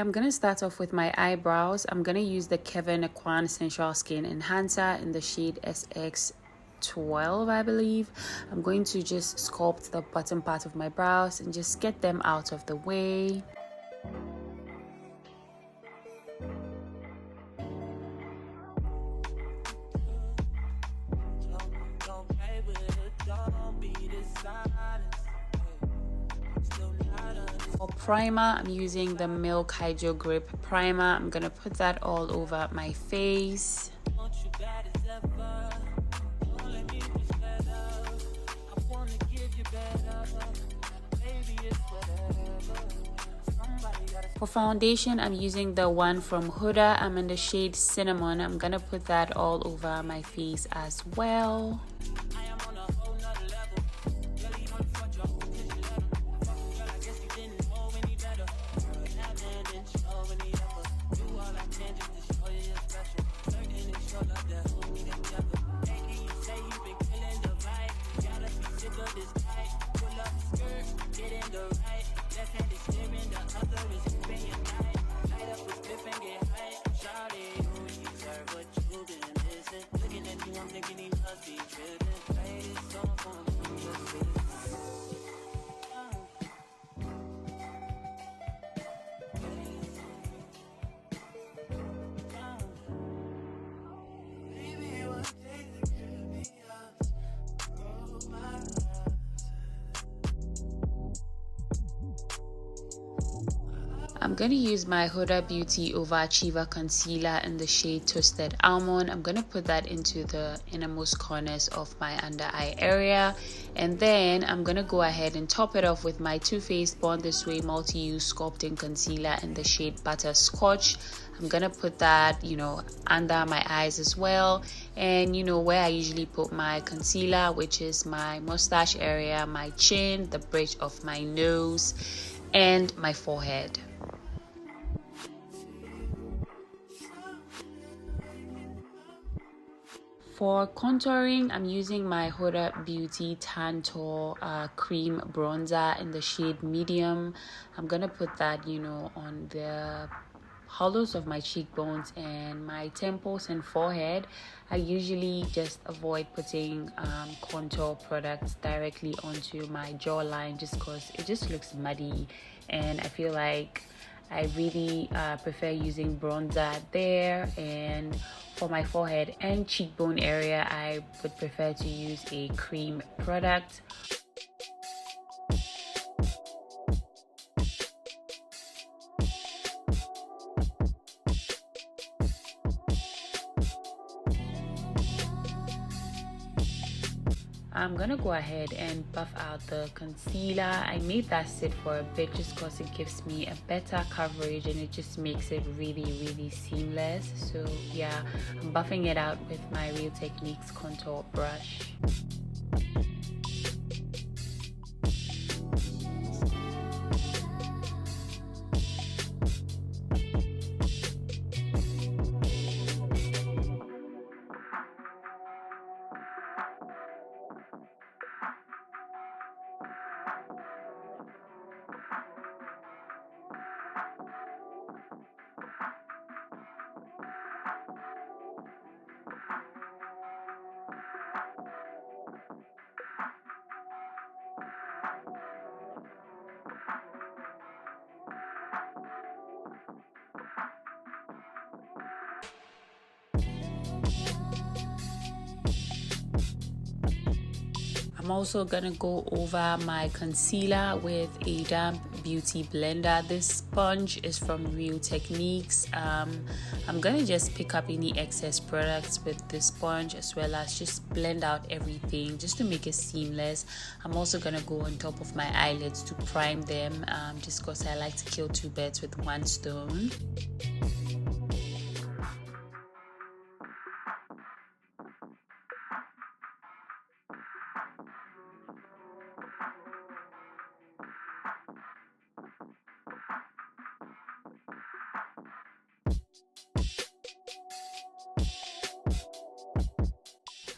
I'm going to start off with my eyebrows. I'm going to use the Kevin Kwan Sensual Skin Enhancer in the shade SX12, I believe. I'm going to just sculpt the bottom part of my brows and just get them out of the way. For primer, I'm using the Milk Hydro Grip Primer. I'm gonna put that all over my face. For foundation, I'm using the one from Huda. I'm in the shade Cinnamon. I'm gonna put that all over my face as well. I'm going to use my Huda Beauty Overachiever Concealer in the shade Toasted Almond. I'm going to put that into the innermost corners of my under eye area. And then I'm going to go ahead and top it off with my Too Faced Born This Way Multi-Use Sculpting Concealer in the shade Butterscotch. I'm going to put that, under my eyes as well. And, where I usually put my concealer, which is my mustache area, my chin, the bridge of my nose, and my forehead. For contouring, I'm using my Huda Beauty Tantour cream bronzer in the shade medium. I'm gonna put that, on the hollows of my cheekbones and my temples and forehead. I usually just avoid putting contour products directly onto my jawline just because it just looks muddy, and I feel like I really prefer using bronzer there. And for my forehead and cheekbone area, I would prefer to use a cream product. I'm gonna go ahead and buff out the concealer. I made that sit for a bit just because it gives me a better coverage and it just makes it really seamless. So yeah, I'm buffing it out with my Real Techniques contour brush. I'm also gonna go over my concealer with a damp beauty blender. This sponge is from Real Techniques. I'm gonna just pick up any excess products with this sponge as well as just blend out everything just to make it seamless. I'm also gonna go on top of my eyelids to prime them, just because I like to kill two birds with one stone.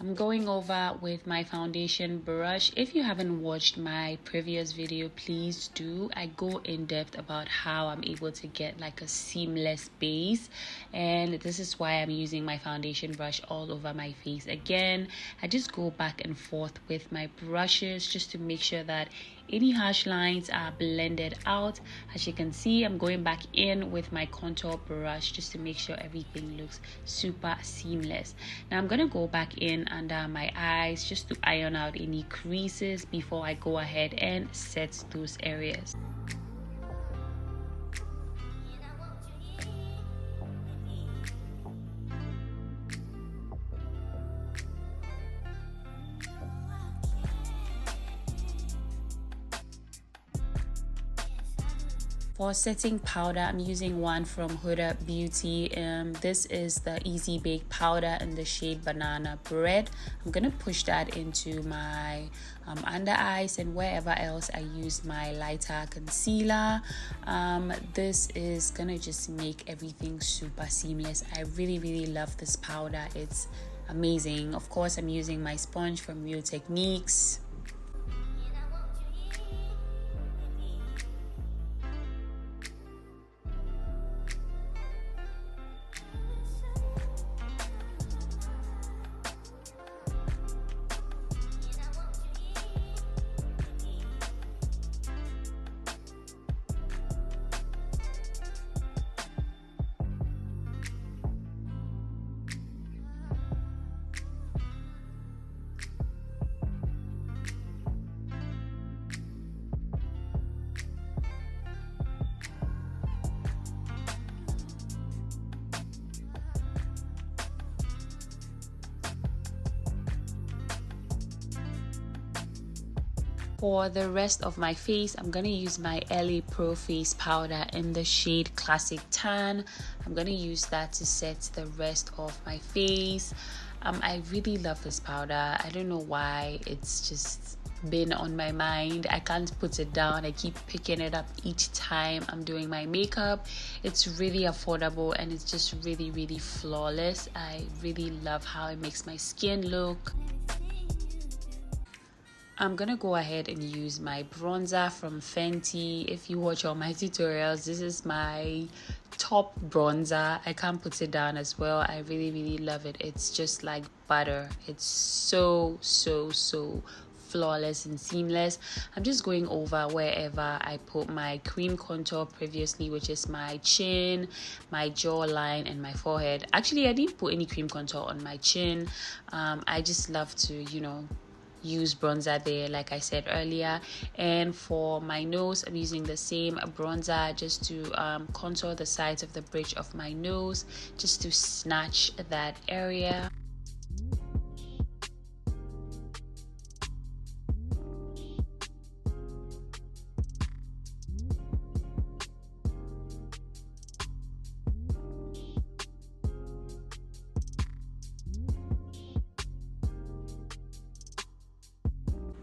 I'm going over with my foundation brush. If you haven't watched my previous video, please do. I go in depth about how I'm able to get like a seamless base, and this is why I'm using my foundation brush all over my face. Again, I just go back and forth with my brushes just to make sure that any harsh lines are blended out. As you can see, I'm going back in with my contour brush just to make sure everything looks super seamless. Now I'm gonna go back in under my eyes just to iron out any creases before I go ahead and set those areas. For setting powder, I'm using one from Huda Beauty. This is the Easy Bake powder in the shade Banana Bread. I'm gonna push that into my under eyes and wherever else I use my lighter concealer. This is gonna just make everything super seamless. I really love this powder. It's amazing. Of course, I'm using my sponge from Real Techniques. For the rest of my face, I'm going to use my LA Pro Face Powder in the shade Classic Tan. I'm going to use that to set the rest of my face. I really love this powder. I don't know why, it's just been on my mind. I can't put it down. I keep picking it up each time I'm doing my makeup. It's really affordable and it's just really flawless. I really love how it makes my skin look. I'm gonna go ahead and use my bronzer from Fenty. If you watch all my tutorials, this is my top bronzer. I can't put it down as well. I really love it. It's just like butter. It's so flawless and seamless. I'm just going over wherever I put my cream contour previously, which is my chin, my jawline, and my forehead. Actually, I didn't put any cream contour on my chin. I just love to, use bronzer there, like I said earlier. And for my nose, I'm using the same bronzer just to contour the sides of the bridge of my nose, just to snatch that area.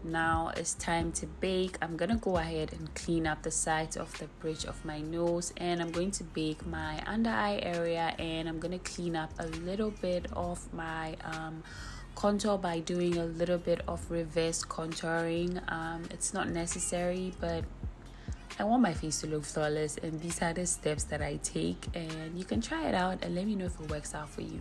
Now it's time to bake. I'm gonna go ahead and clean up the sides of the bridge of my nose, and I'm going to bake my under eye area, and I'm gonna clean up a little bit of my contour by doing a little bit of reverse contouring. It's not necessary, but I want my face to look flawless, and these are the steps that I take, and you can try it out and let me know if it works out for you.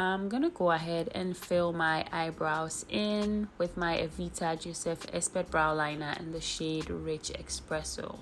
I'm gonna go ahead and fill my eyebrows in with my Evita Joseph Expert Brow Liner in the shade Rich Expresso.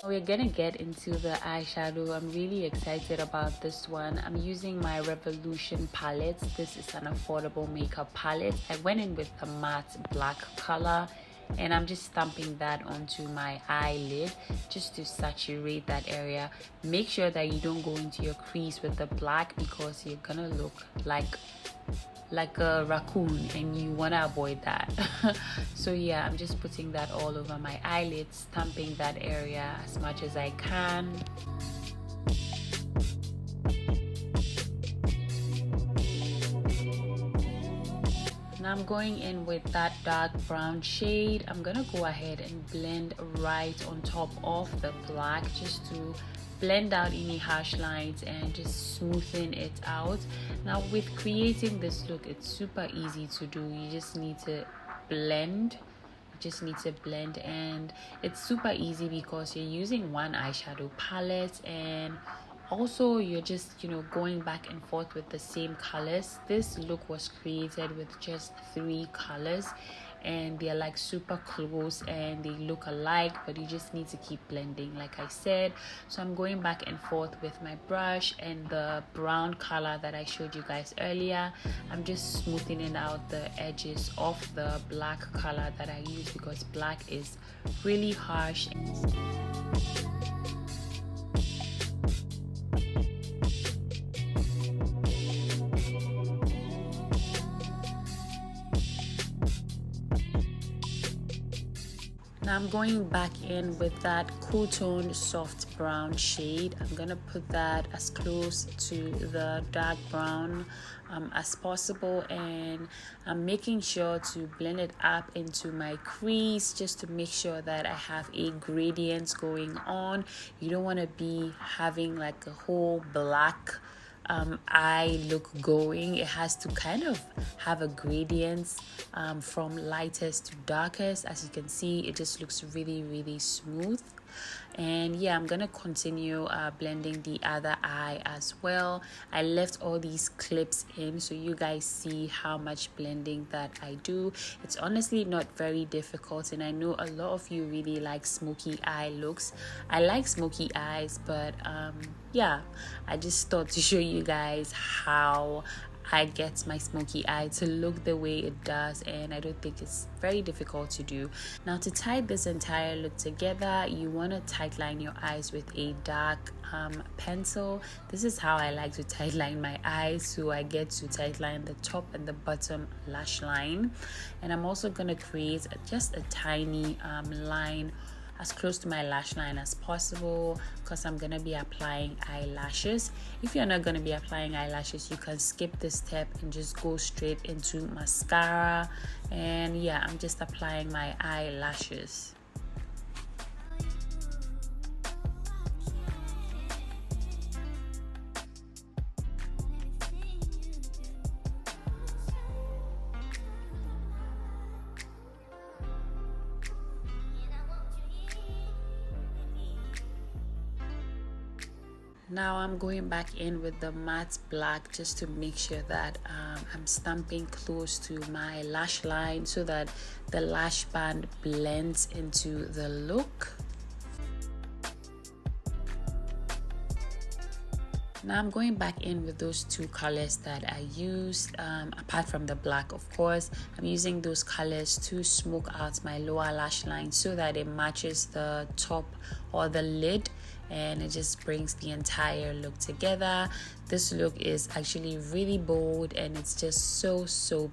We're gonna get into the eyeshadow. I'm really excited about this one. I'm using my Revolution palette. This is an affordable makeup palette. I went in with the matte black color, and I'm just stamping that onto my eyelid just to saturate that area. Make sure that you don't go into your crease with the black, because you're gonna look like a raccoon, and you want to avoid that. So yeah, I'm just putting that all over my eyelids, stamping that area as much as I can. Now I'm going in with that dark brown shade. I'm gonna go ahead and blend right on top of the black, just to blend out any harsh lines and just smoothen it out. Now with creating this look, it's super easy to do. You just need to blend. And it's super easy because you're using one eyeshadow palette, and also you're just, you know, going back and forth with the same colors. This look was created with just 3 colors, and they're like super close and they look alike, but you just need to keep blending, like I said. So I'm going back and forth with my brush, and the brown color that I showed you guys earlier, I'm just smoothing out the edges of the black color that I use, because black is really harsh. Now I'm going back in with that cool tone soft brown shade. I'm gonna put that as close to the dark brown as possible, and I'm making sure to blend it up into my crease, just to make sure that I have a gradient going on. You don't want to be having like a whole black eye look going. It has to kind of have a gradient from lightest to darkest. As you can see, it just looks really smooth. And yeah, I'm gonna continue blending the other eye as well. I left all these clips in so you guys see how much blending that I do. It's honestly not very difficult, and I know a lot of you really like smoky eye looks. I like smoky eyes, but yeah, I just thought to show you guys how I get my smoky eye to look the way it does, and I don't think it's very difficult to do. Now to tie this entire look together, you want to tightline your eyes with a dark pencil. This is how I like to tightline my eyes, so I get to tightline the top and the bottom lash line. And I'm also going to create just a tiny line as close to my lash line as possible, because I'm gonna be applying eyelashes. If you're not gonna be applying eyelashes, you can skip this step and just go straight into mascara. And yeah, I'm just applying my eyelashes. Now I'm going back in with the matte black, just to make sure that I'm stamping close to my lash line so that the lash band blends into the look. Now I'm going back in with those 2 colors that I used, apart from the black, of course. I'm using those colors to smoke out my lower lash line so that it matches the top or the lid, and it just brings the entire look together. This look is actually really bold, and it's just so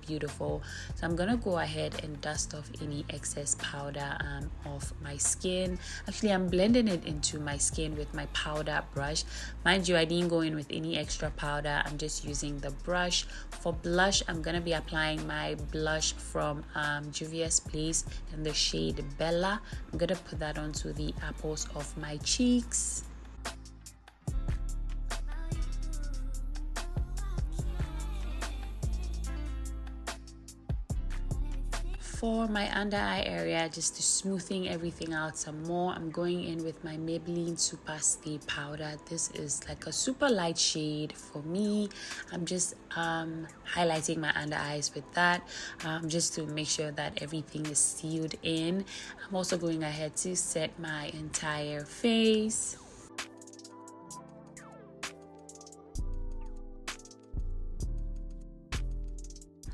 beautiful. So I'm gonna go ahead and dust off any excess powder off my skin. Actually, I'm blending it into my skin with my powder brush. Mind you, I didn't go in with any extra powder. I'm just using the brush. For blush, I'm gonna be applying my blush from Juvia's Place in the shade Bella. I'm gonna put that onto the apples of my cheeks. For my under eye area, just to smoothing everything out some more, I'm going in with my Maybelline Super Stay Powder. This is like a super light shade for me. I'm just highlighting my under eyes with that, just to make sure that everything is sealed in. I'm also going ahead to set my entire face.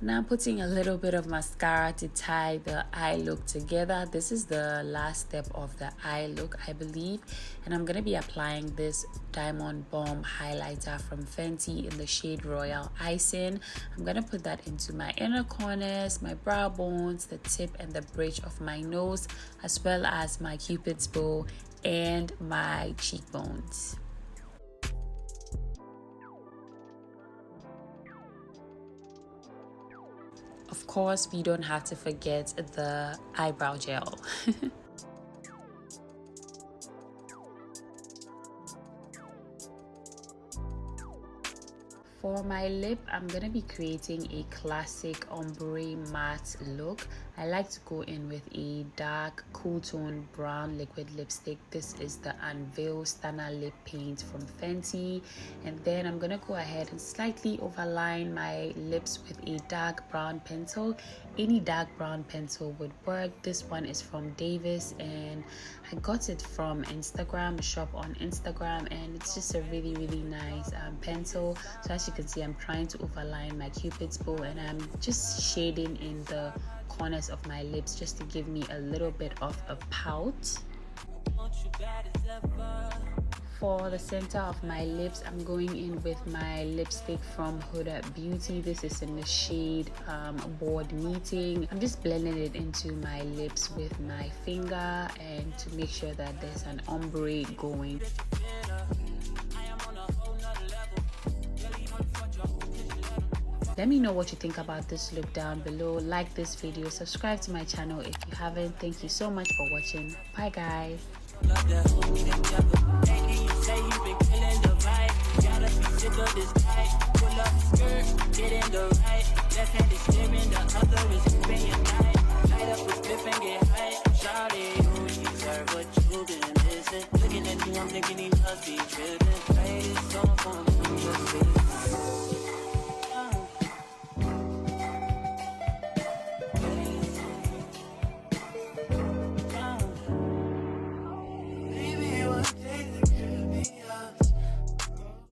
Now I'm putting a little bit of mascara to tie the eye look together. This is the last step of the eye look, I believe. And I'm going to be applying this Diamond Bomb highlighter from Fenty in the shade Royal Icing. I'm going to put that into my inner corners, my brow bones, the tip and the bridge of my nose, as well as my Cupid's bow and my cheekbones. Of course, we don't have to forget the eyebrow gel. For my lip, I'm going to be creating a classic ombre matte look. I like to go in with a dark cool tone brown liquid lipstick. This is the Unveil Stunner Lip Paint from Fenty. And then I'm going to go ahead and slightly overline my lips with a dark brown pencil. Any dark brown pencil would work. This one is from Davis and I got it from Instagram, a shop on Instagram, and it's just a really nice pencil. So as you can see, I'm trying to overline my Cupid's bow and I'm just shading in the corners of my lips just to give me a little bit of a pout. For the center of my lips, I'm going in with my lipstick from Huda Beauty. This is in the shade Boardmeeting. I'm just blending it into my lips with my finger and to make sure that there's an ombre going. Let me know what you think about this look down below. Like this video, subscribe to my channel if you haven't. Thank you so much for watching. Bye guys. Looking at you, I'm thinking he must be tripping.